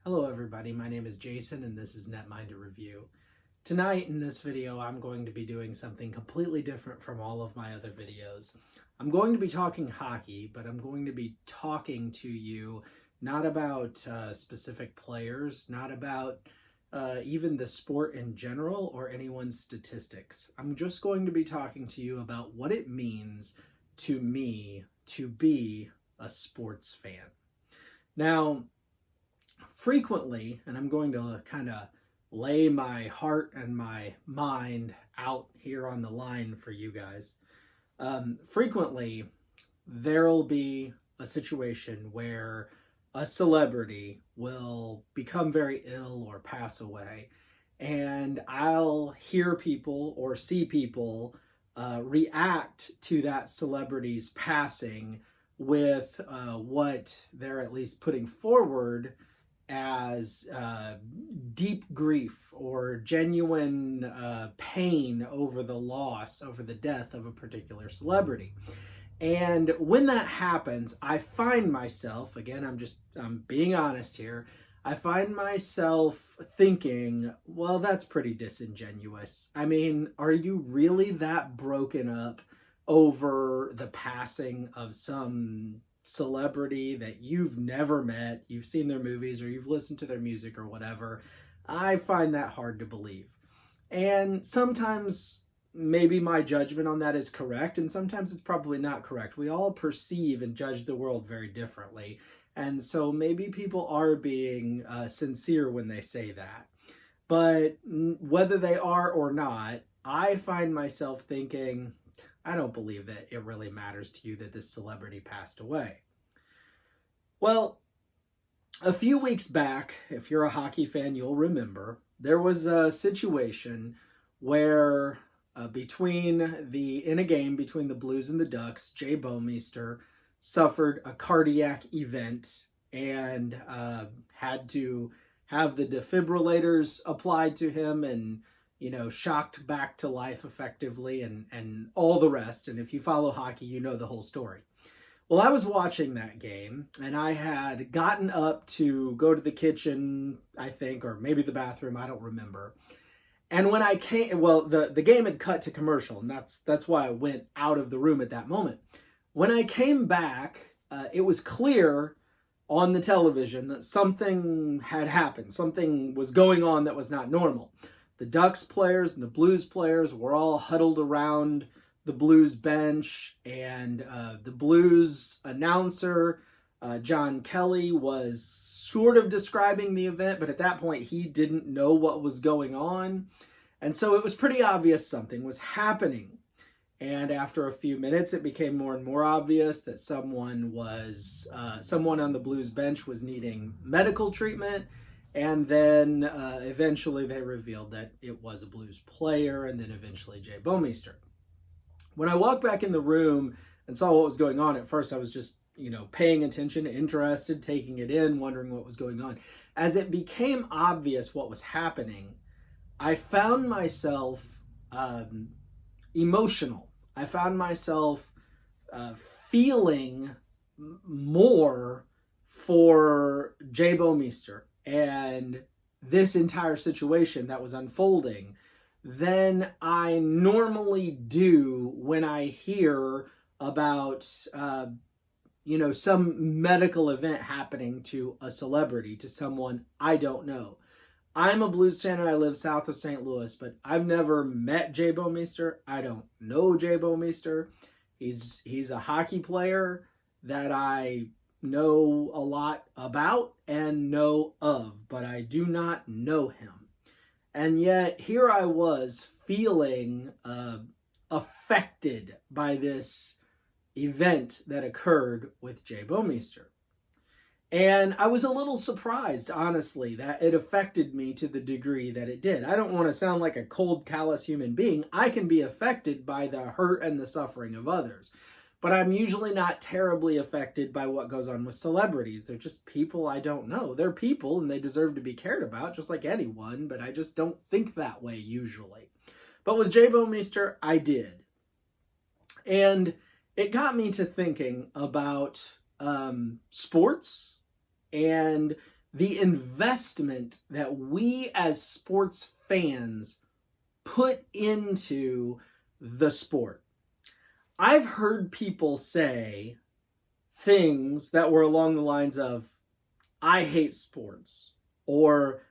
Hello everybody, my name is Jason and this is Netminder Review. Tonight in this video I'm going to be doing something completely different from all of my other videos. I'm going to be talking hockey, but I'm going to be talking to you not about specific players, not about even the sport in general or anyone's statistics. I'm just going to be talking to you about what it means to me to be a sports fan. Now, frequently, and I'm going to kind of lay my heart and my mind out here on the line for you guys. Frequently, there'll be a situation where a celebrity will become very ill or pass away, and I'll hear people or see people react to that celebrity's passing with what they're at least putting forward as deep grief or genuine pain over the loss, over the death of a particular celebrity. And when that happens, I find myself, again, I'm being honest here, I find myself thinking, well, that's pretty disingenuous. I mean, are you really that broken up over the passing of some celebrity that you've never met, you've seen their movies or you've listened to their music or whatever? I find that hard to believe. And sometimes maybe my judgment on that is correct, and sometimes it's probably not correct. We all perceive and judge the world very differently. And so maybe people are being sincere when they say that. But whether they are or not, I find myself thinking, I don't believe that it really matters to you that this celebrity passed away. Well, a few weeks back, if you're a hockey fan, you'll remember, there was a situation where in a game between the Blues and the Ducks, Jaybo Meester suffered a cardiac event and had to have the defibrillators applied to him and, shocked back to life effectively and all the rest. And if you follow hockey, you know the whole story. Well, I was watching that game and I had gotten up to go to the kitchen, I think, or maybe the bathroom, I don't remember. And when I came, well, the game had cut to commercial, and that's why I went out of the room at that moment. When I came back, it was clear on the television that something had happened. Something was going on that was not normal. The Ducks players and the Blues players were all huddled around the Blues bench, and the Blues announcer, John Kelly, was sort of describing the event, but at that point he didn't know what was going on. And so it was pretty obvious something was happening. And after a few minutes, it became more and more obvious that someone on the Blues bench was needing medical treatment. And then eventually they revealed that it was a Blues player, and then eventually Jaybo Meester. When I walked back in the room and saw what was going on, at first I was just, paying attention, interested, taking it in, wondering what was going on. As it became obvious what was happening, I found myself emotional. I found myself feeling more for Jaybo Meester and this entire situation that was unfolding than I normally do when I hear about, some medical event happening to a celebrity, to someone I don't know. I'm a Blues fan and I live south of St. Louis, but I've never met Jaybo Meester. I don't know Jaybo Meester. He's a hockey player that I know a lot about and know of, but I do not know him. And yet here I was feeling affected by this event that occurred with Jaybo Meester. And I was a little surprised, honestly, that it affected me to the degree that it did. I don't want to sound like a cold, callous human being. I can be affected by the hurt and the suffering of others. But I'm usually not terribly affected by what goes on with celebrities. They're just people I don't know. They're people and they deserve to be cared about just like anyone, but I just don't think that way usually. But with Jaybo Meester, I did. And it got me to thinking about sports and the investment that we as sports fans put into the sport. I've heard people say things that were along the lines of, I hate sports, or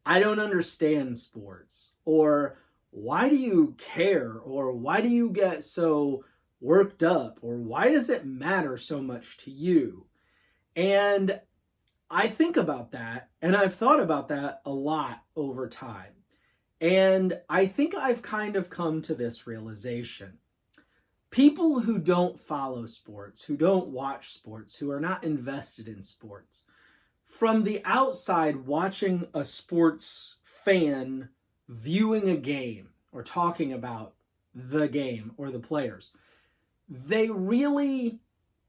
I don't understand sports, or why do you care, or why do you get so worked up, or why does it matter so much to you? And I think about that, and I've thought about that a lot over time. And I think I've kind of come to this realization. People who don't follow sports, who don't watch sports, who are not invested in sports, from the outside watching a sports fan viewing a game or talking about the game or the players, they really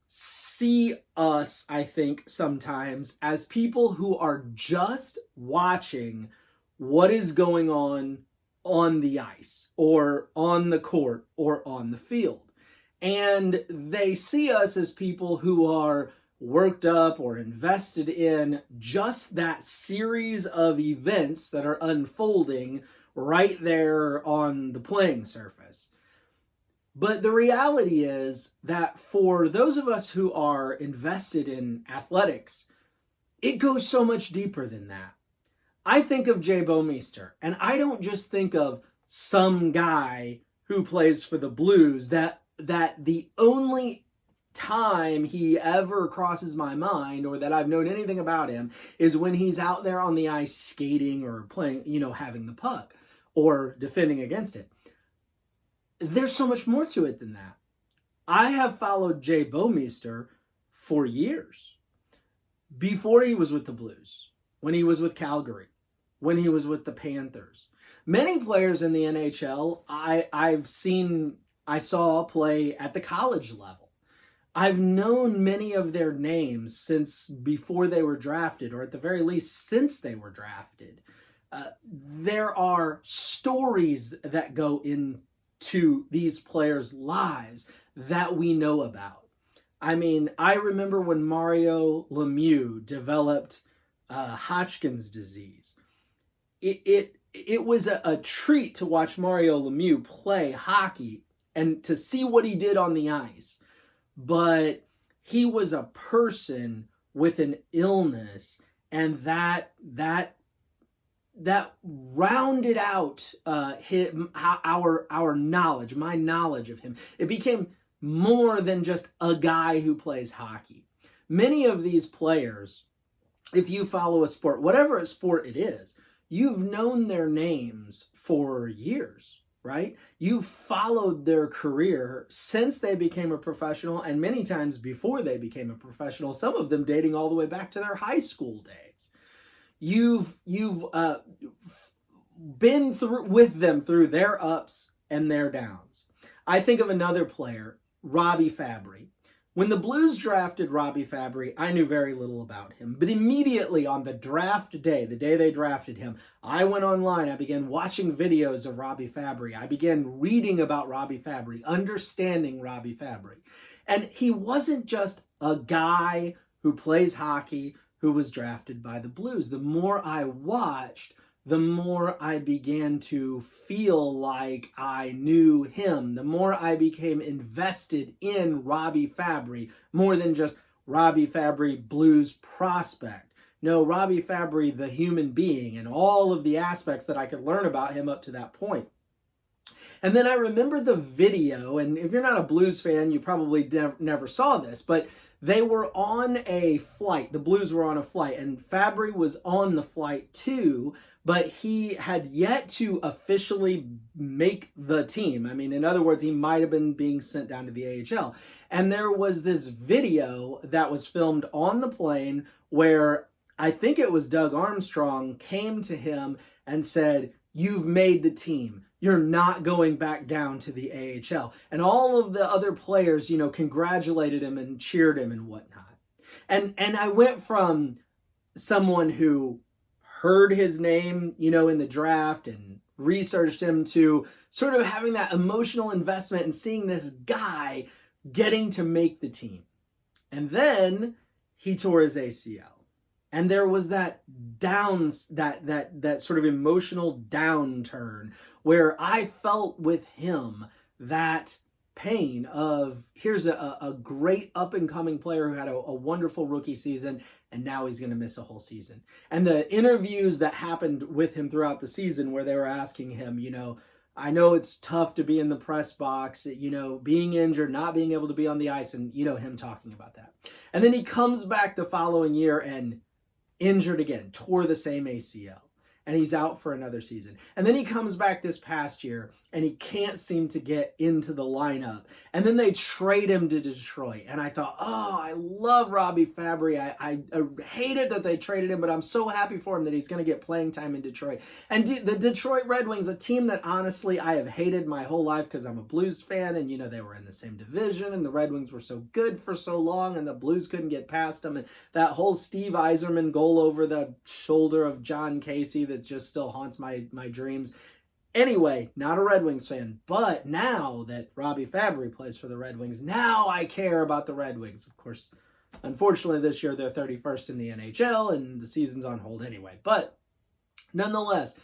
see us, I think, sometimes as people who are just watching what is going on the ice or on the court or on the field. And they see us as people who are worked up or invested in just that series of events that are unfolding right there on the playing surface. But the reality is that for those of us who are invested in athletics, it goes so much deeper than that. I think of Jaybo Meester, and I don't just think of some guy who plays for the Blues that the only time he ever crosses my mind or that I've known anything about him is when he's out there on the ice skating or playing, having the puck or defending against it. There's so much more to it than that. I have followed Jaybo Meester for years. Before he was with the Blues, when he was with Calgary, when he was with the Panthers. Many players in the NHL I saw play at the college level. I've known many of their names since before they were drafted, or at the very least since they were drafted. There are stories that go into these players' lives that we know about. I mean, I remember when Mario Lemieux developed Hodgkin's disease. It was a treat to watch Mario Lemieux play hockey and to see what he did on the ice. But he was a person with an illness, and that rounded out our knowledge, my knowledge of him. It became more than just a guy who plays hockey. Many of these players, if you follow a sport, whatever sport it is, you've known their names for years, right? You've followed their career since they became a professional, and many times before they became a professional, some of them dating all the way back to their high school days. You've been through with them through their ups and their downs. I think of another player, Robby Fabbri. When the Blues drafted Robby Fabbri, I knew very little about him. But immediately on the draft day, the day they drafted him, I went online. I began watching videos of Robby Fabbri. I began reading about Robby Fabbri, understanding Robby Fabbri. And he wasn't just a guy who plays hockey who was drafted by the Blues. The more I watched, the more I began to feel like I knew him, the more I became invested in Robby Fabbri, more than just Robby Fabbri, Blues prospect. No, Robby Fabbri, the human being, and all of the aspects that I could learn about him up to that point. And then I remember the video, and if you're not a Blues fan, you probably never saw this, but they were on a flight. The Blues were on a flight, and Fabbri was on the flight too, but he had yet to officially make the team. I mean, in other words, he might have been being sent down to the AHL. And there was this video that was filmed on the plane where I think it was Doug Armstrong came to him and said, "You've made the team. You're not going back down to the AHL." And all of the other players, congratulated him and cheered him and whatnot. And I went from someone who heard his name, in the draft and researched him to sort of having that emotional investment and seeing this guy getting to make the team. And then he tore his ACL. And there was that that sort of emotional downturn where I felt with him that pain of, here's a great up-and-coming player who had a wonderful rookie season, and now he's going to miss a whole season. And the interviews that happened with him throughout the season where they were asking him, I know it's tough to be in the press box, being injured, not being able to be on the ice, and, him talking about that. And then he comes back the following year and injured again, tore the same ACL. And he's out for another season. And then he comes back this past year and he can't seem to get into the lineup. And then they trade him to Detroit. And I thought, oh, I love Robbie Fabry. I hated that they traded him, but I'm so happy for him that he's going to get playing time in Detroit. And the Detroit Red Wings, a team that honestly I have hated my whole life because I'm a Blues fan, and they were in the same division, and the Red Wings were so good for so long, and the Blues couldn't get past them. And that whole Steve Yzerman goal over the shoulder of John Casey that just still haunts my dreams. Anyway, not a Red Wings fan, but now that Robbie Fabry plays for the Red Wings, now I care about the Red Wings. Of course, unfortunately this year they're 31st in the NHL and the season's on hold anyway. But nonetheless,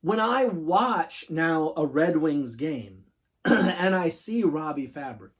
when I watch now a Red Wings game and I see Robbie Fabry,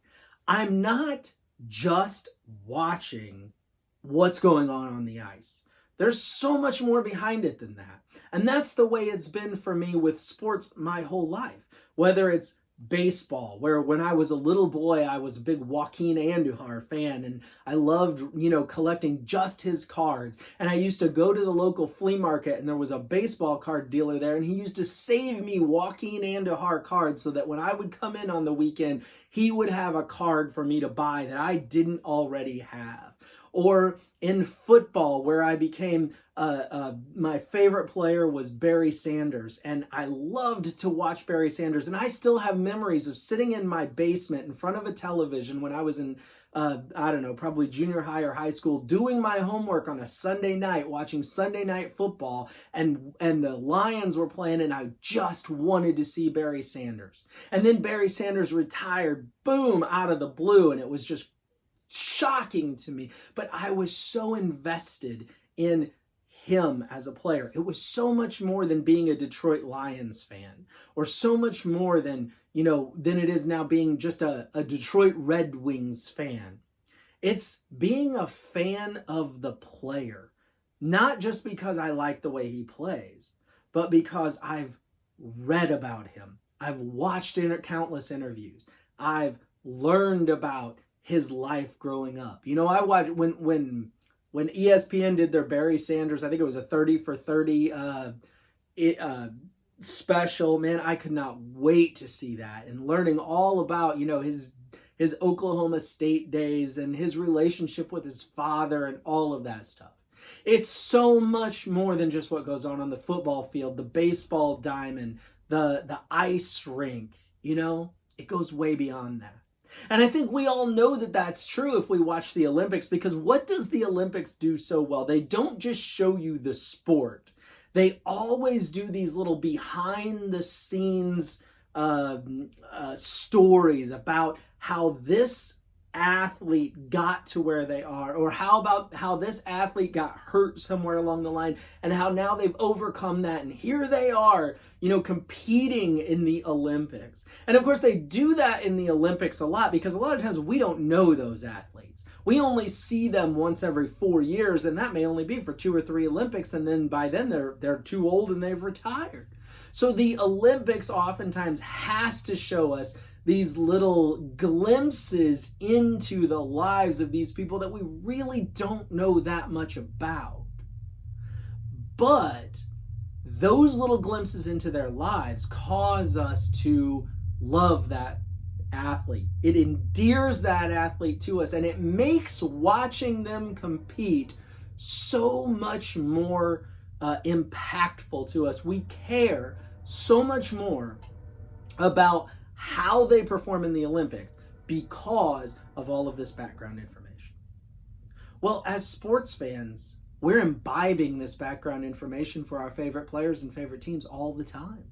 I'm not just watching what's going on the ice. There's so much more behind it than that. And that's the way it's been for me with sports my whole life. Whether it's baseball, where when I was a little boy, I was a big Joaquin Andujar fan, and I loved, collecting just his cards. And I used to go to the local flea market, and there was a baseball card dealer there, and he used to save me Joaquin Andujar cards so that when I would come in on the weekend, he would have a card for me to buy that I didn't already have. Or in football, where I became, my favorite player was Barry Sanders, and I loved to watch Barry Sanders. And I still have memories of sitting in my basement in front of a television when I was in, probably junior high or high school, doing my homework on a Sunday night, watching Sunday Night Football, and the Lions were playing, and I just wanted to see Barry Sanders. And then Barry Sanders retired, boom, out of the blue, and it was just shocking to me, but I was so invested in him as a player. It was so much more than being a Detroit Lions fan, or so much more than it is now being just a Detroit Red Wings fan. It's being a fan of the player, not just because I like the way he plays, but because I've read about him. I've watched countless interviews. I've learned about his life growing up. I watched when ESPN did their Barry Sanders, I think it was a 30 for 30 special. Man, I could not wait to see that, and learning all about, his Oklahoma State days and his relationship with his father and all of that stuff. It's so much more than just what goes on the football field, the baseball diamond, the ice rink, it goes way beyond that. And I think we all know that that's true if we watch the Olympics, because what does the Olympics do so well? They don't just show you the sport. They always do these little behind the scenes stories about how this athlete got to where they are, or how this athlete got hurt somewhere along the line, and how now they've overcome that, and here they are, competing in the Olympics. And of course they do that in the Olympics a lot, because a lot of times we don't know those athletes. We only see them once every 4 years, and that may only be for 2 or 3 Olympics, and then by then they're too old and they've retired. So the Olympics oftentimes has to show us these little glimpses into the lives of these people that we really don't know that much about. But those little glimpses into their lives cause us to love that athlete. It endears that athlete to us, and it makes watching them compete so much more impactful to us. We care so much more about how they perform in the Olympics because of all of this background information. Well, as sports fans, we're imbibing this background information for our favorite players and favorite teams all the time.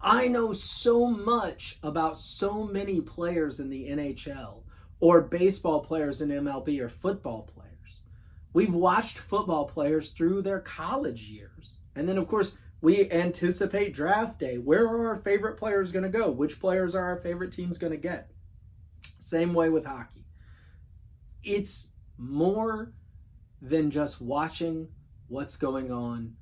I know so much about so many players in the NHL, or baseball players in MLB, or football players. We've watched football players through their college years. And then, of course, we anticipate draft day. Where are our favorite players going to go? Which players are our favorite teams going to get? Same way with hockey. It's more than just watching what's going on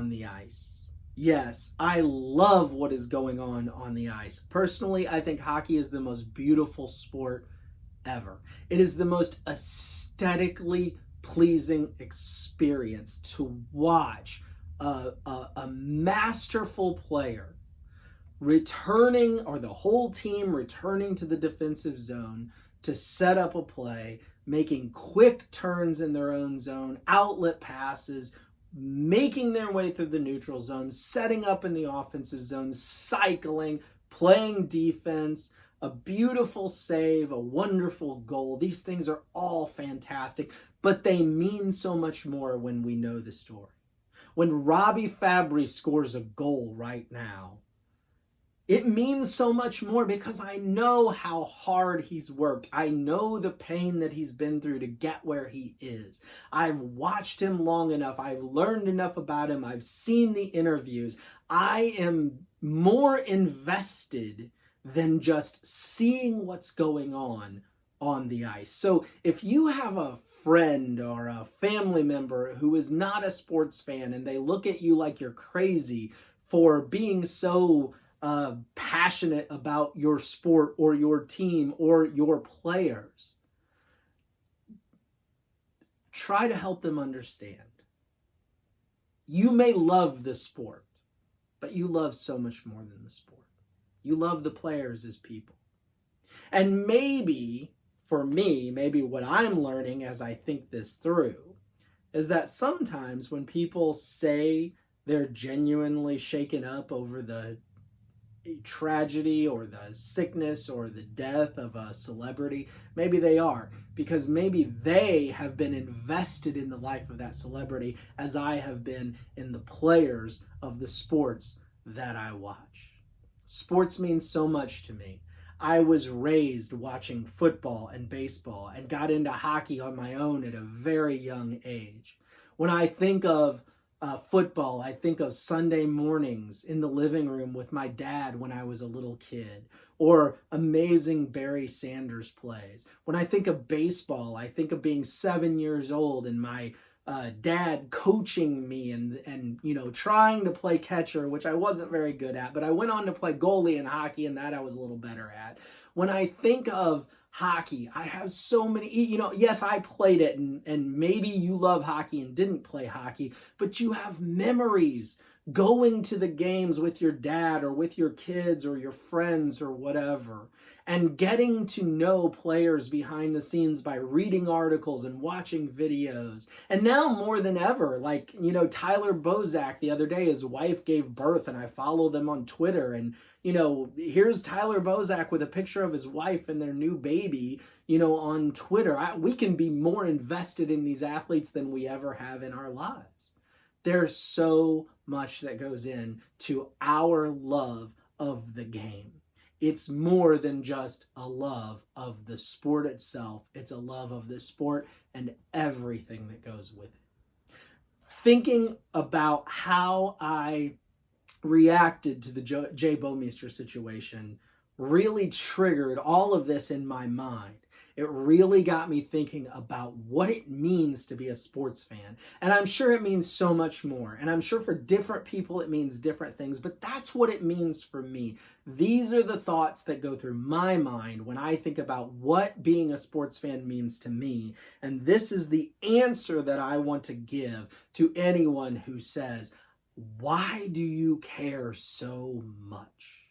the ice. Yes, I love what is going on the ice. Personally, I think hockey is the most beautiful sport ever. It is the most aesthetically pleasing experience to watch a masterful player returning, or the whole team returning to the defensive zone to set up a play, making quick turns in their own zone, outlet passes, making their way through the neutral zone, setting up in the offensive zone, cycling, playing defense, a beautiful save, a wonderful goal. These things are all fantastic, but they mean so much more when we know the story. When Robbie Fabry scores a goal right now, it means so much more because I know how hard he's worked. I know the pain that he's been through to get where he is. I've watched him long enough. I've learned enough about him. I've seen the interviews. I am more invested than just seeing what's going on the ice. So if you have a friend or a family member who is not a sports fan and they look at you like you're crazy for being so passionate about your sport or your team or your players, try to help them understand. You may love the sport, but you love so much more than the sport. You love the players as people. And maybe, for me, maybe what I'm learning as I think this through is that sometimes when people say they're genuinely shaken up over the tragedy or the sickness or the death of a celebrity, maybe they are, because maybe they have been invested in the life of that celebrity as I have been in the players of the sports that I watch. Sports means so much to me. I was raised watching football and baseball and got into hockey on my own at a very young age. When I think of football, I think of Sunday mornings in the living room with my dad when I was a little kid, or amazing Barry Sanders plays. When I think of baseball, I think of being 7 years old and my dad coaching me and trying to play catcher, which I wasn't very good at, but I went on to play goalie in hockey, and that I was a little better at. When I think of hockey, I have so many, yes, I played it, and maybe you love hockey and didn't play hockey, but you have memories going to the games with your dad or with your kids or your friends or whatever, and getting to know players behind the scenes by reading articles and watching videos. And now more than ever, like, Tyler Bozak the other day, his wife gave birth, and I follow them on Twitter, and here's Tyler Bozak with a picture of his wife and their new baby, on Twitter. We can be more invested in these athletes than we ever have in our lives. There's so much that goes into our love of the game. It's more than just a love of the sport itself. It's a love of the sport and everything that goes with it. Thinking about how I reacted to the Jaybo Meester situation really triggered all of this in my mind. It really got me thinking about what it means to be a sports fan. And I'm sure it means so much more. And I'm sure for different people it means different things, but that's what it means for me. These are the thoughts that go through my mind when I think about what being a sports fan means to me. And this is the answer that I want to give to anyone who says, why do you care so much?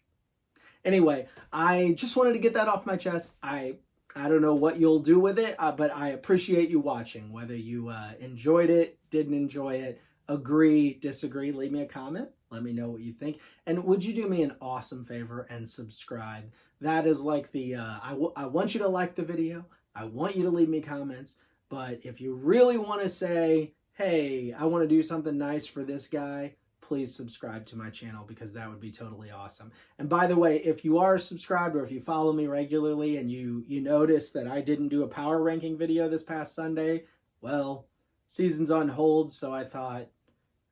Anyway, I just wanted to get that off my chest. I don't know what you'll do with it, but I appreciate you watching. Whether you enjoyed it, didn't enjoy it, agree, disagree, leave me a comment. Let me know what you think. And would you do me an awesome favor and subscribe? That is like the, I want you to like the video. I want you to leave me comments. But if you really want to say, hey, I want to do something nice for this guy, please subscribe to my channel, because that would be totally awesome. And by the way, if you are subscribed or if you follow me regularly and you notice that I didn't do a power ranking video this past Sunday, well, season's on hold, so I thought,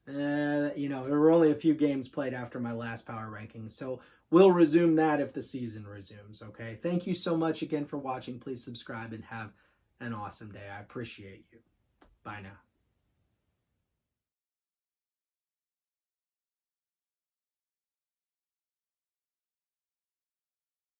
there were only a few games played after my last power rankings, so we'll resume that if the season resumes, okay? Thank you so much again for watching. Please subscribe and have an awesome day. I appreciate you. Bye now.